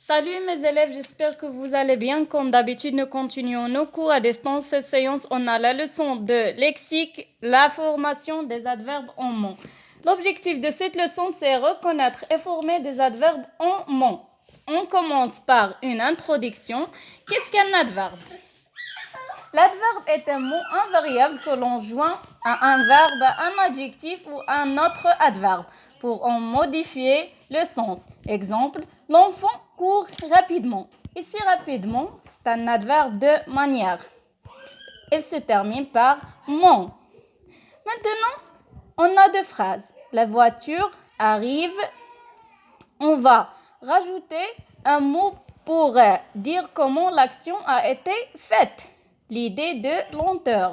Salut mes élèves, j'espère que vous allez bien. Comme d'habitude, nous continuons nos cours à distance. Cette séance, on a la leçon de lexique, la formation des adverbes en mots. L'objectif de cette leçon, c'est reconnaître et former des adverbes en mots. On commence par une introduction. Qu'est-ce qu'un adverbe? L'adverbe est un mot invariable que l'on joint à un verbe, un adjectif ou un autre adverbe pour en modifier le sens. Exemple, l'enfant court rapidement. Ici, rapidement, c'est un adverbe de manière. Il se termine par mon. Maintenant, on a deux phrases. La voiture arrive. On va rajouter un mot pour dire comment l'action a été faite. L'idée de lenteur.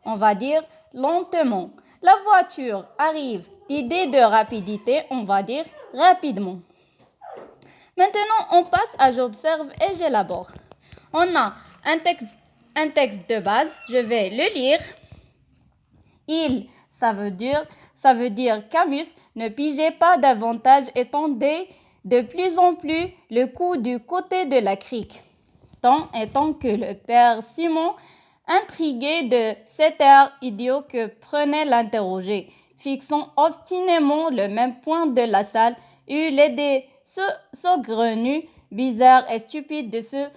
On va dire lentement. La voiture arrive. L'idée de rapidité, on va dire rapidement. Maintenant, on passe à j'observe et j'élabore. On a un texte de base. Je vais le lire. Il, ça veut dire Camus, ne pigez pas davantage, étendez de plus en plus le cou du côté de la crique. Tant étant que le père Simon, intrigué de cet air idiot que prenait l'interrogé, fixant obstinément le même point de la salle, eut l'idée saugrenue, bizarre et stupide de se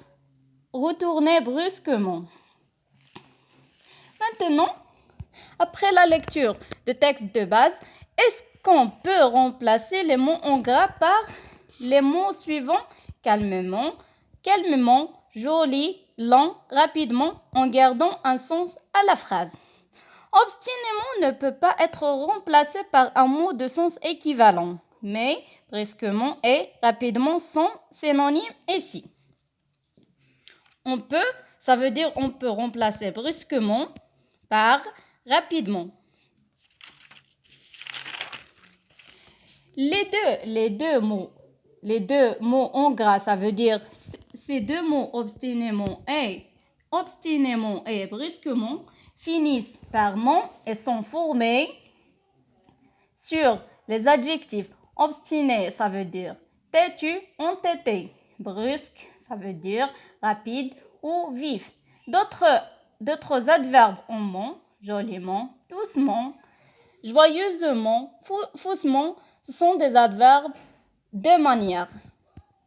retourner brusquement. Maintenant, après la lecture de texte de base, est-ce qu'on peut remplacer les mots en gras par les mots suivants? Calmement, calmement, joli, lent, rapidement, en gardant un sens à la phrase. Obstinément ne peut pas être remplacé par un mot de sens équivalent, mais brusquement et rapidement sont synonymes ici. On peut remplacer brusquement par rapidement. Les deux mots en gras, ça veut dire ces deux mots obstinément et brusquement finissent par mon et sont formés sur les adjectifs. Obstiné, ça veut dire têtu, entêté. Brusque, ça veut dire rapide ou vif. D'autres adverbes en mon, joliment, doucement, joyeusement, faussement, ce sont des adverbes de manière.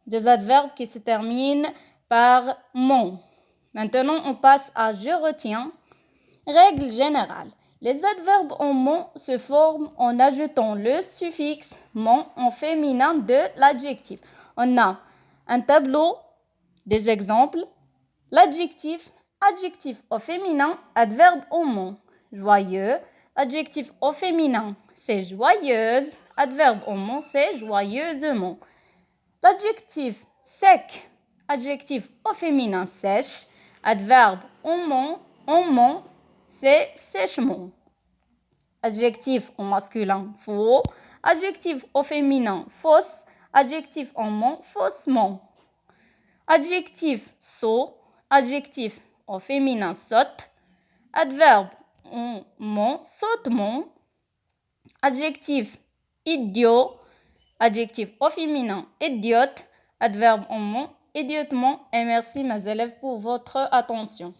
Des adverbes qui se terminent par mon. Maintenant, on passe à je retiens. Règle générale. Les adverbes en mon se forment en ajoutant le suffixe mon en féminin de l'adjectif. On a un tableau des exemples. L'adjectif, adjectif au féminin, adverbe au mon. Joyeux, adjectif au féminin, c'est joyeuse. Adverbe au mon, c'est joyeusement. L'adjectif sec, adjectif au féminin, sèche. Adverbe au mon, c'est sèchement. Adjectif au masculin, faux. Adjectif au féminin, fausse. Adjectif au mon, faussement. Adjectif sot. Adjectif au féminin, sotte. Adverbe au mon, sautement. Adjectif idiot. Adjectif au féminin, idiote. Adverbe au mon, idiotement. Et merci mes élèves pour votre attention.